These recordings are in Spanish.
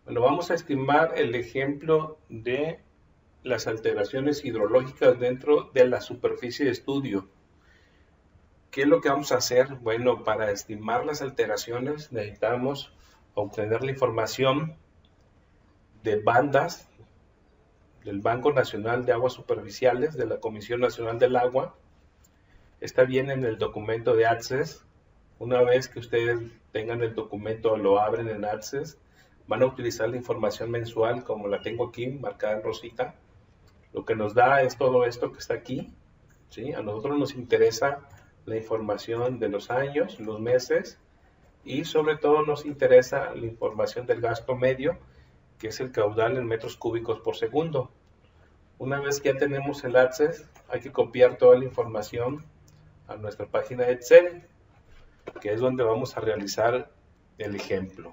Bueno, vamos a estimar el ejemplo de las alteraciones hidrológicas dentro de la superficie de estudio. ¿Qué es lo que vamos a hacer? Bueno, para estimar las alteraciones necesitamos obtener la información de bandas del Banco Nacional de Aguas Superficiales, de la Comisión Nacional del Agua. Está bien en el documento de Access. Una vez que ustedes tengan el documento, lo abren en Access, van a utilizar la información mensual como la tengo aquí, marcada en rosita. Lo que nos da es todo esto que está aquí, ¿sí? A nosotros nos interesa la información de los años, los meses, y sobre todo nos interesa la información del gasto medio, que es el caudal en metros cúbicos por segundo. Una vez que ya tenemos el Access, hay que copiar toda la información a nuestra página de Excel, que es donde vamos a realizar el ejemplo.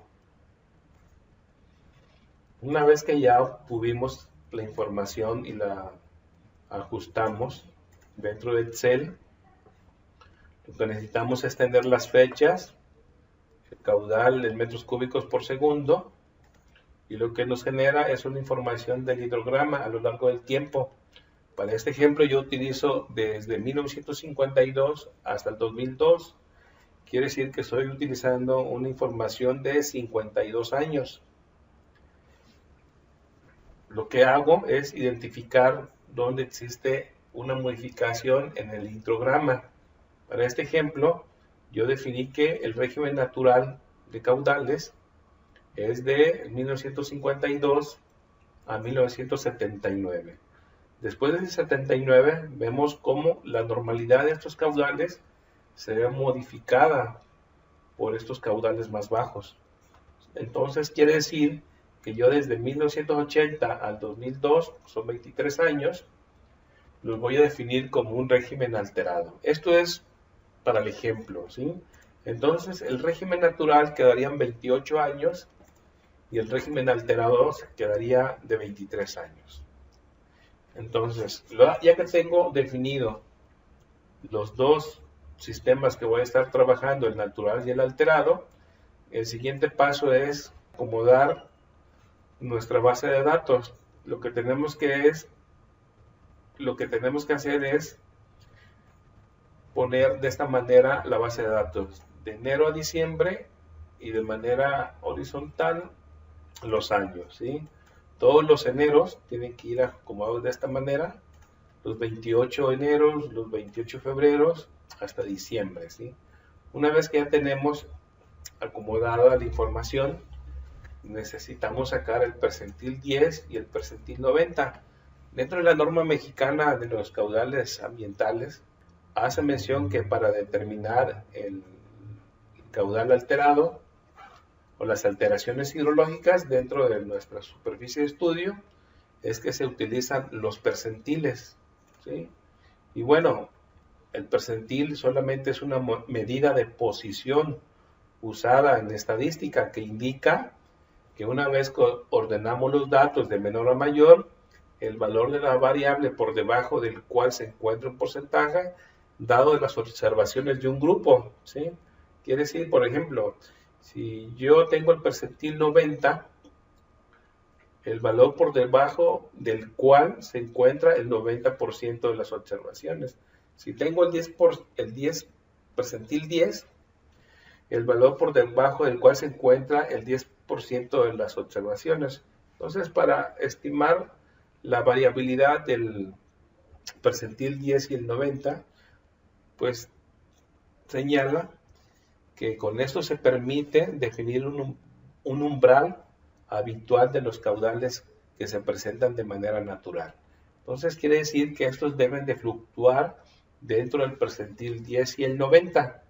Una vez que ya obtuvimos la información y la ajustamos dentro de Excel, lo que necesitamos es tener las fechas, el caudal en metros cúbicos por segundo, y lo que nos genera es una información del hidrograma a lo largo del tiempo. Para este ejemplo yo utilizo desde 1952 hasta el 2002. Quiere decir que estoy utilizando una información de 52 años. Lo que hago es identificar dónde existe una modificación en el hidrograma. Para este ejemplo, yo definí que el régimen natural de caudales es de 1952 a 1979. Después de 79, vemos cómo la normalidad de estos caudales se ve modificada por estos caudales más bajos. Entonces quiere decir que yo desde 1980 al 2002, son 23 años, los voy a definir como un régimen alterado. Esto es para el ejemplo, ¿sí? Entonces el régimen natural quedarían 28 años y el régimen alterado quedaría de 23 años. Entonces, ya que tengo definido los dos sistemas que voy a estar trabajando, el natural y el alterado, el siguiente paso es acomodar nuestra base de datos. Lo que tenemos que hacer es poner de esta manera la base de datos de enero a diciembre y de manera horizontal los años, ¿sí? Todos los eneros tienen que ir acomodados de esta manera, los 28 eneros, los 28 febreros, hasta diciembre, ¿sí? Una vez que ya tenemos acomodada la información, necesitamos sacar el percentil 10 y el percentil 90. Dentro de la norma mexicana de los caudales ambientales, hace mención que para determinar el caudal alterado o las alteraciones hidrológicas dentro de nuestra superficie de estudio, es que se utilizan los percentiles, ¿sí? Y bueno, el percentil solamente es una medida de posición usada en estadística que indica que una vez que ordenamos los datos de menor a mayor, el valor de la variable por debajo del cual se encuentra un porcentaje, dado de las observaciones de un grupo, ¿sí? Quiere decir, por ejemplo, si yo tengo el percentil 90, el valor por debajo del cual se encuentra el 90% de las observaciones. Si tengo el percentil 10, el valor por debajo del cual se encuentra el 10% de las observaciones. Entonces, para estimar la variabilidad del percentil 10 y el 90, pues señala que con esto se permite definir un umbral habitual de los caudales que se presentan de manera natural. Entonces quiere decir que estos deben de fluctuar dentro del percentil 10 y el 90.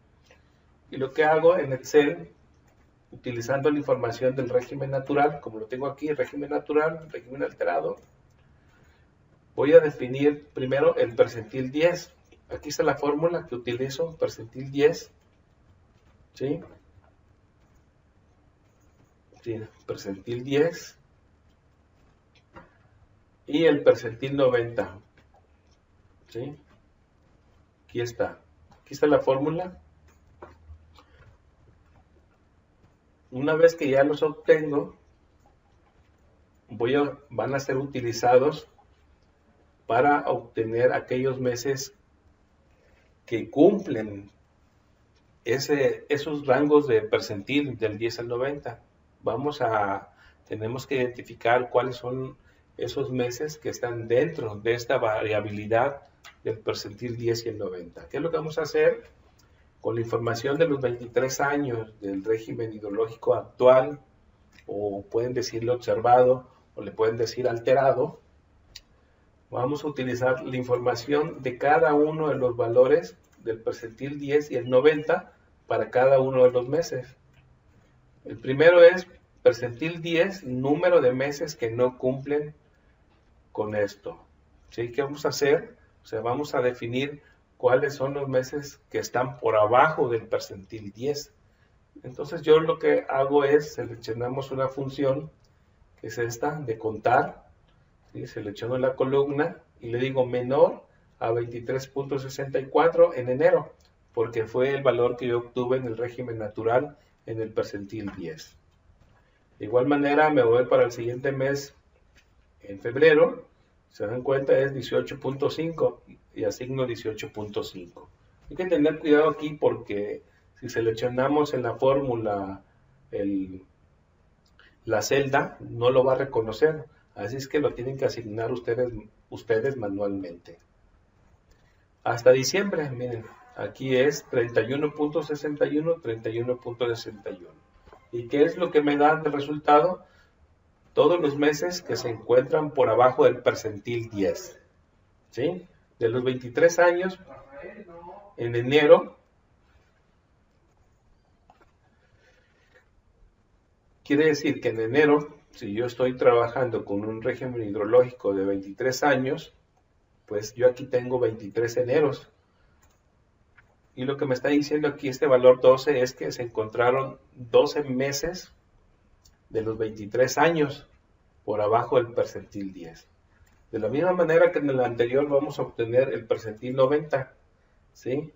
Y lo que hago en Excel, utilizando la información del régimen natural, como lo tengo aquí, régimen natural, régimen alterado, voy a definir primero el percentil 10. Aquí está la fórmula que utilizo, percentil 10, ¿sí? Sí, percentil 10 y el percentil 90, ¿sí? Aquí está la fórmula. Una vez que ya los obtengo, van a ser utilizados para obtener aquellos meses que cumplen esos rangos de percentil del 10 al 90. Tenemos que identificar cuáles son esos meses que están dentro de esta variabilidad del percentil 10 y el 90. ¿Qué es lo que vamos a hacer? Con la información de los 23 años del régimen hidrológico actual, o pueden decirlo observado, o le pueden decir alterado, vamos a utilizar la información de cada uno de los valores del percentil 10 y el 90 para cada uno de los meses. El primero es percentil 10, número de meses que no cumplen con esto. ¿Sí? ¿Qué vamos a hacer? O sea, vamos a definir cuáles son los meses que están por abajo del percentil 10. Entonces yo lo que hago es seleccionamos una función, que es esta, de contar. ¿Sí? Selecciono la columna y le digo menor a 23.64 en enero, porque fue el valor que yo obtuve en el régimen natural en el percentil 10. De igual manera me voy para el siguiente mes, en febrero, se dan cuenta es 18.5 y asigno 18.5. Hay que tener cuidado aquí porque si seleccionamos en la fórmula la celda, no lo va a reconocer. Así es que lo tienen que asignar ustedes manualmente. Hasta diciembre, miren, aquí es 31.61, 31.61. ¿Y qué es lo que me da de resultado? Todos los meses que se encuentran por abajo del percentil 10. ¿Sí? De los 23 años, en enero, quiere decir que en enero, si yo estoy trabajando con un régimen hidrológico de 23 años, pues yo aquí tengo 23 eneros. Y lo que me está diciendo aquí este valor 12 es que se encontraron 12 meses de los 23 años por abajo del percentil 10. De la misma manera que en el anterior vamos a obtener el percentil 90, ¿sí?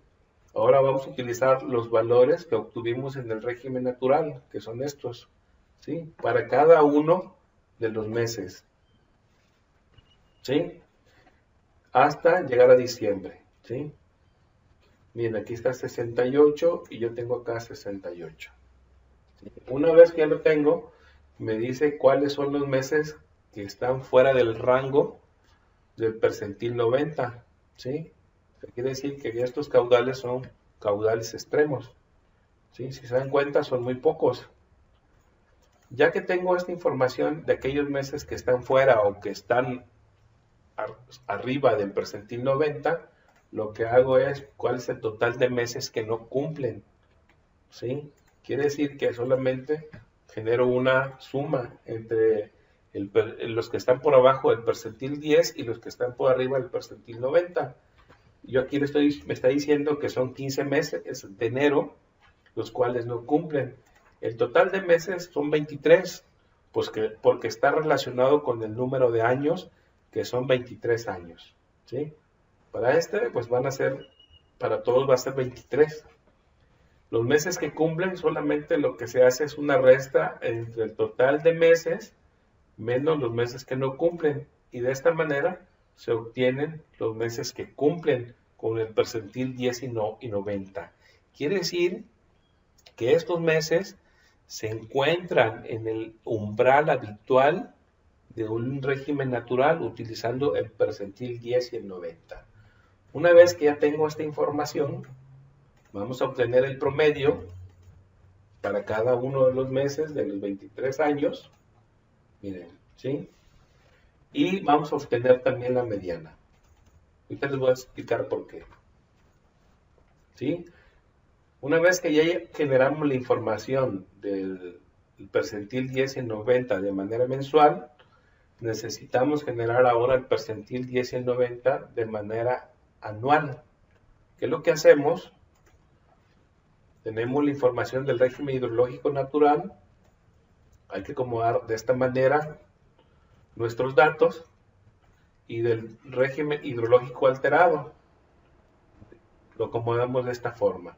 Ahora vamos a utilizar los valores que obtuvimos en el régimen natural, que son estos, ¿sí? Para cada uno de los meses, ¿sí? Hasta llegar a diciembre, ¿sí? Miren, aquí está 68 y yo tengo acá 68. ¿Sí? Una vez que ya lo tengo, me dice cuáles son los meses que están fuera del rango del percentil 90, ¿sí? Quiere decir que estos caudales son caudales extremos, ¿sí? Si se dan cuenta, son muy pocos. Ya que tengo esta información de aquellos meses que están fuera o que están arriba del percentil 90, lo que hago es cuál es el total de meses que no cumplen, ¿sí? Quiere decir que solamente genero una suma entre los que están por abajo del percentil 10 y los que están por arriba del percentil 90. Yo aquí me está diciendo que son 15 meses de enero, los cuales no cumplen. El total de meses son 23, pues porque está relacionado con el número de años, que son 23 años, ¿sí? Para pues van a ser, para todos va a ser 23. Los meses que cumplen, solamente lo que se hace es una resta entre el total de meses menos los meses que no cumplen. Y de esta manera se obtienen los meses que cumplen con el percentil 10 y 90. Quiere decir que estos meses se encuentran en el umbral habitual de un régimen natural utilizando el percentil 10 y el 90. Una vez que ya tengo esta información, vamos a obtener el promedio para cada uno de los meses de los 23 años. Miren, ¿sí? Y vamos a obtener también la mediana. Ahorita les voy a explicar por qué. ¿Sí? Una vez que ya generamos la información del percentil 10 y 90 de manera mensual, necesitamos generar ahora el percentil 10 y 90 de manera anual. ¿Qué es lo que hacemos? Tenemos la información del régimen hidrológico natural. Hay que acomodar de esta manera nuestros datos y del régimen hidrológico alterado. Lo acomodamos de esta forma.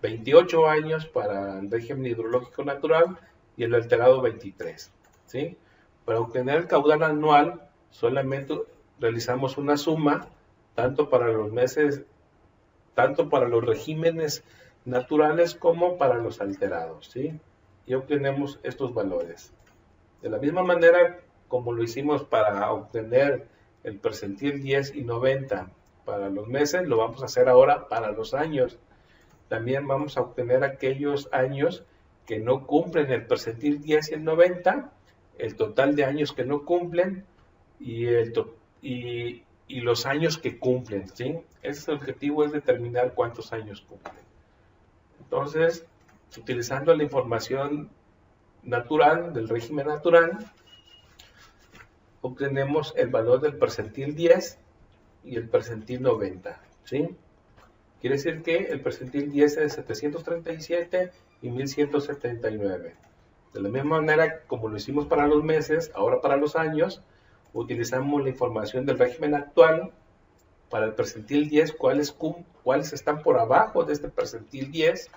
28 años para el régimen hidrológico natural y el alterado 23. ¿Sí? Para obtener el caudal anual, solamente realizamos una suma, tanto para los meses, tanto para los regímenes naturales como para los alterados, ¿sí? Y obtenemos estos valores. De la misma manera como lo hicimos para obtener el percentil 10 y 90 para los meses, lo vamos a hacer ahora para los años. También vamos a obtener aquellos años que no cumplen el percentil 10 y el 90, el total de años que no cumplen y, y los años que cumplen, ¿sí? Ese es el objetivo, es determinar cuántos años cumplen. Entonces, utilizando la información natural, del régimen natural, obtenemos el valor del percentil 10 y el percentil 90, ¿sí? Quiere decir que el percentil 10 es 737 y 1179. De la misma manera como lo hicimos para los meses, ahora para los años, utilizamos la información del régimen actual para el percentil 10, cuáles están por abajo de este percentil 10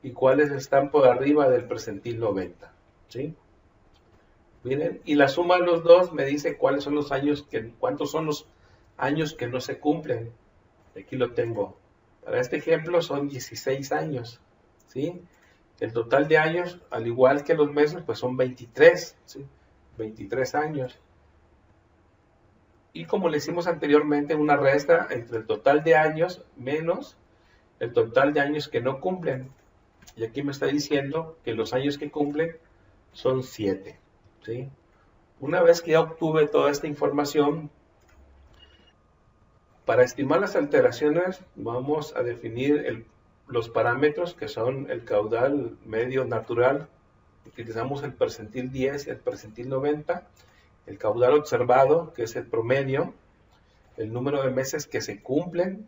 y cuáles están por arriba del percentil 90, ¿sí? Miren, y la suma de los dos me dice cuáles son los años, cuántos son los años que no se cumplen. Aquí lo tengo. Para este ejemplo son 16 años, ¿sí? El total de años, al igual que los meses, pues son 23, ¿sí? 23 años. Y como le hicimos anteriormente, una resta entre el total de años menos el total de años que no cumplen. Y aquí me está diciendo que los años que cumplen son 7, ¿sí? Una vez que ya obtuve toda esta información, para estimar las alteraciones vamos a definir los parámetros que son el caudal medio natural. Utilizamos el percentil 10 y el percentil 90, el caudal observado, que es el promedio, el número de meses que cumplen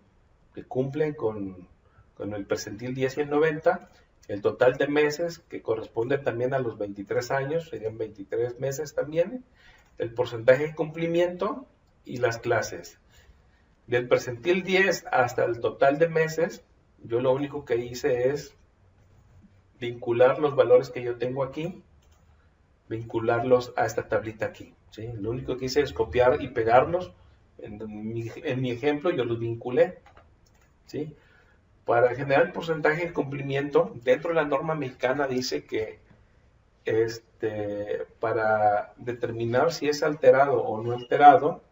con el percentil 10 y el 90, el total de meses, que corresponde también a los 23 años, serían 23 meses también, el porcentaje de cumplimiento y las clases. Del percentil 10 hasta el total de meses, yo lo único que hice es vincular los valores que yo tengo aquí, vincularlos a esta tablita aquí, ¿sí? Lo único que hice es copiar y pegarlos. En mi ejemplo yo los vinculé, ¿sí? Para generar el porcentaje de cumplimiento, dentro de la norma mexicana dice que para determinar si es alterado o no alterado,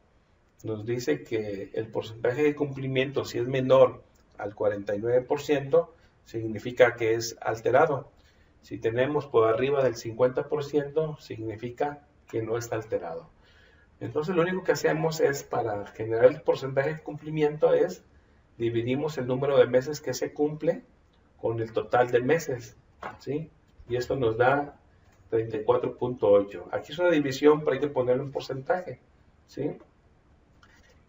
nos dice que el porcentaje de cumplimiento, si es menor al 49%, significa que es alterado. Si tenemos por arriba del 50%, significa que no está alterado. Entonces lo único que hacemos es, para generar el porcentaje de cumplimiento, es dividimos el número de meses que se cumple con el total de meses, ¿sí? Y esto nos da 34.8. Aquí es una división, pero hay que ponerle un porcentaje, ¿sí?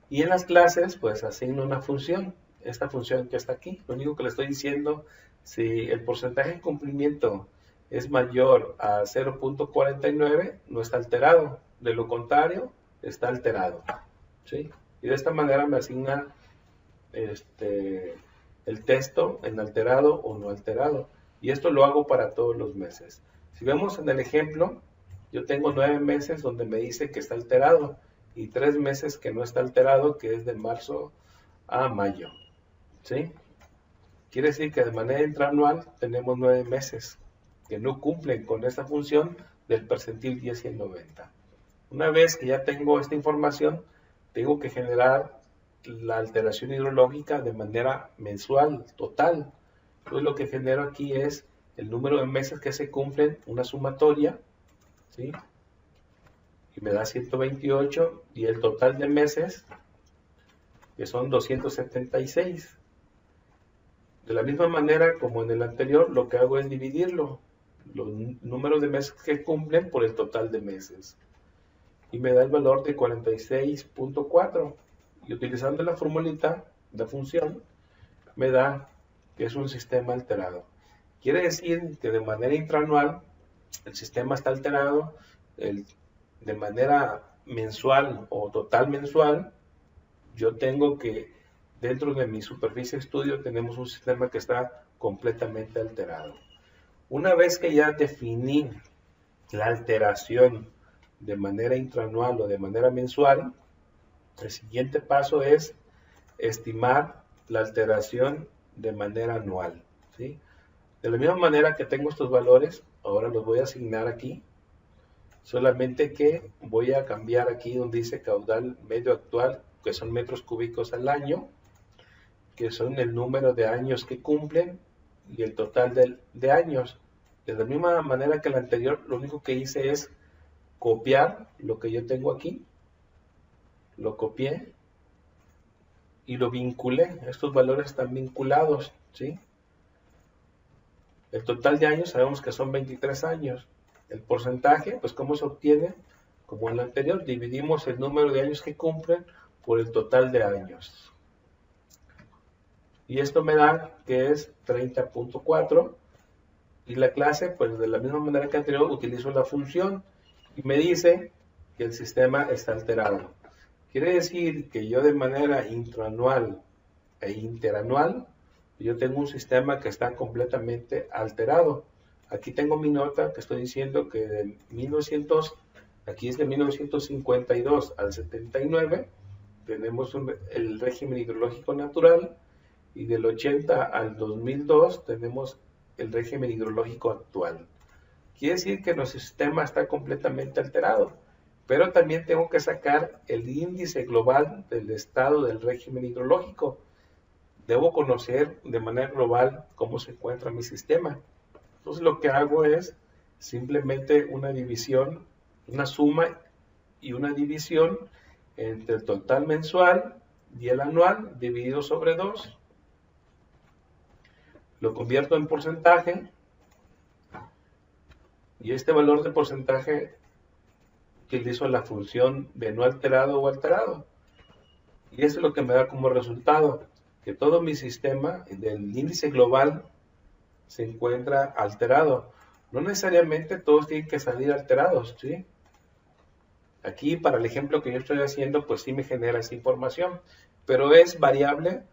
Y en las clases, pues asigno una función, esta función que está aquí. Lo único que le estoy diciendo, si el porcentaje de cumplimiento es mayor a 0.49, no está alterado. De lo contrario, está alterado, ¿sí? Y de esta manera me asigna el texto en alterado o no alterado. Y esto lo hago para todos los meses. Si vemos en el ejemplo, yo tengo 9 meses donde me dice que está alterado y 3 meses que no está alterado, que es de marzo a mayo, ¿sí? Quiere decir que de manera intraanual tenemos 9 meses que no cumplen con esta función del percentil 10 y el 90. Una vez que ya tengo esta información, tengo que generar la alteración hidrológica de manera mensual, total. Entonces lo que genero aquí es el número de meses que se cumplen, una sumatoria, ¿sí? Y me da 128, y el total de meses, que son 276. De la misma manera como en el anterior, lo que hago es dividirlo, los números de meses que cumplen por el total de meses. Y me da el valor de 46.4. Y utilizando la formulita, la función, me da que es un sistema alterado. Quiere decir que de manera intraanual el sistema está alterado, de manera mensual o total mensual, yo tengo que, dentro de mi superficie de estudio, tenemos un sistema que está completamente alterado. Una vez que ya definí la alteración de manera intraanual o de manera mensual, el siguiente paso es estimar la alteración de manera anual, ¿sí? De la misma manera que tengo estos valores, ahora los voy a asignar aquí, solamente que voy a cambiar aquí donde dice caudal medio actual, que son metros cúbicos al año, que son el número de años que cumplen y el total de años. De la misma manera que el anterior, lo único que hice es copiar lo que yo tengo aquí, lo copié y lo vinculé. Estos valores están vinculados, ¿sí? El total de años sabemos que son 23 años. El porcentaje, pues ¿cómo se obtiene? Como en el anterior, dividimos el número de años que cumplen por el total de años. Y esto me da que es 30.4. Y la clase, pues de la misma manera que anterior, utilizo la función y me dice que el sistema está alterado. Quiere decir que yo de manera intraanual e interanual, yo tengo un sistema que está completamente alterado. Aquí tengo mi nota que estoy diciendo que de 1900, aquí es de 1952 al 79, tenemos el régimen hidrológico natural, y del 80 al 2002 tenemos el régimen hidrológico actual. Quiere decir que nuestro sistema está completamente alterado, pero también tengo que sacar el índice global del estado del régimen hidrológico. Debo conocer de manera global cómo se encuentra mi sistema. Entonces lo que hago es simplemente una división, una suma y una división entre el total mensual y el anual dividido sobre 2. Lo convierto en porcentaje y este valor de porcentaje utilizo la función de no alterado o alterado. Y eso es lo que me da como resultado, que todo mi sistema del índice global se encuentra alterado. No necesariamente todos tienen que salir alterados, ¿sí? Aquí, para el ejemplo que yo estoy haciendo, pues sí me genera esa información, pero es variable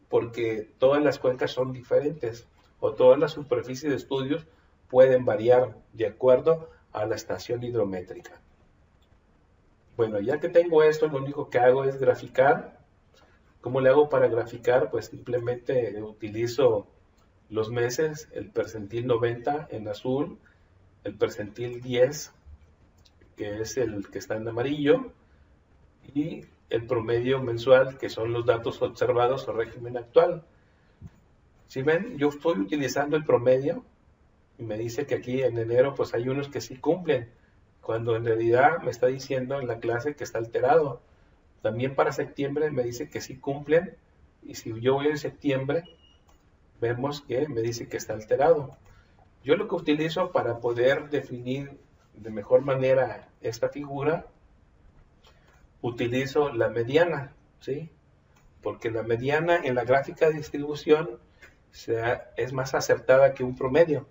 porque todas las cuencas son diferentes o todas las superficies de estudios pueden variar de acuerdo a la estación hidrométrica. Bueno, ya que tengo esto, lo único que hago es graficar. ¿Cómo le hago para graficar? Pues simplemente utilizo los meses, el percentil 90 en azul, el percentil 10, que es el que está en amarillo, y el promedio mensual, que son los datos observados o régimen actual. Si ven, yo estoy utilizando el promedio y me dice que aquí en enero pues hay unos que sí cumplen, cuando en realidad me está diciendo en la clase que está alterado. También para septiembre me dice que sí cumplen, y si yo voy en septiembre, vemos que me dice que está alterado. Yo lo que utilizo para poder definir de mejor manera esta figura, utilizo la mediana, ¿sí? Porque la mediana en la gráfica de distribución es más acertada que un promedio.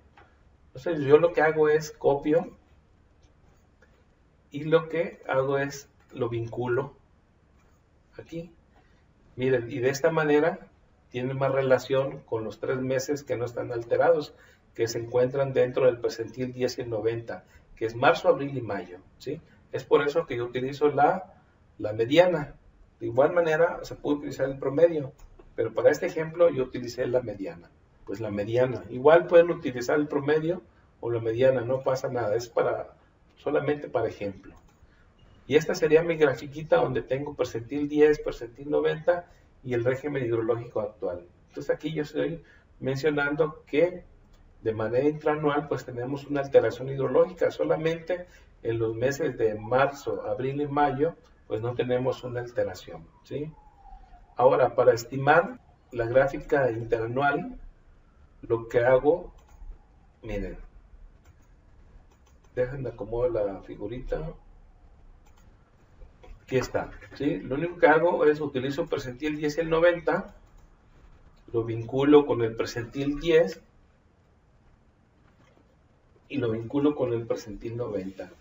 Entonces yo lo que hago es copio y lo que hago es lo vinculo aquí. Miren, y de esta manera tiene más relación con los 3 meses que no están alterados, que se encuentran dentro del percentil 10 y el 90, que es marzo, abril y mayo, ¿sí? Es por eso que yo utilizo la mediana. De igual manera se puede utilizar el promedio, pero para este ejemplo yo utilicé la mediana. Pues la mediana. Igual pueden utilizar el promedio o la mediana, no pasa nada, es solamente para ejemplo. Y esta sería mi grafiquita donde tengo percentil 10, percentil 90 y el régimen hidrológico actual. Entonces aquí yo estoy mencionando que de manera intraanual pues tenemos una alteración hidrológica. Solamente en los meses de marzo, abril y mayo pues no tenemos una alteración, ¿sí? Ahora, para estimar la gráfica interanual, lo que hago, miren, déjenme acomodar la figurita. Aquí está, ¿sí? Lo único que hago es utilizo el percentil 10 y el 90, lo vinculo con el percentil 10 y lo vinculo con el percentil 90.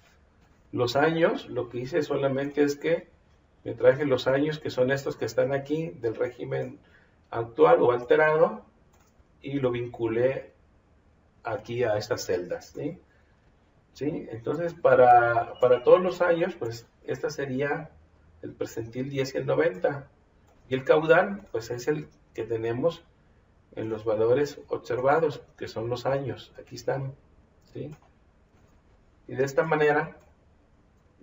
Los años, lo que hice solamente es que me traje los años que son estos que están aquí del régimen actual o alterado y lo vinculé aquí a estas celdas, ¿sí? ¿sí? Entonces, para todos los años, pues, esta sería el percentil 10 y el 90. Y el caudal, pues, es el que tenemos en los valores observados, que son los años. Aquí están, ¿sí? Y de esta manera,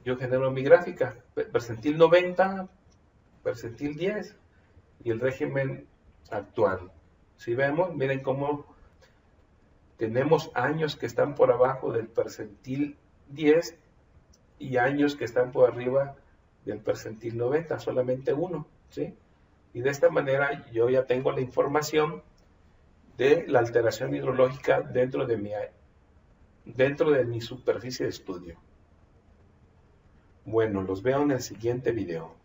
yo genero mi gráfica. Percentil 90, percentil 10 y el régimen actual. Si vemos, miren cómo tenemos años que están por abajo del percentil 10 y años que están por arriba del percentil 90, solamente uno, ¿sí? Y de esta manera yo ya tengo la información de la alteración hidrológica dentro de mi superficie de estudio. Bueno, los veo en el siguiente video.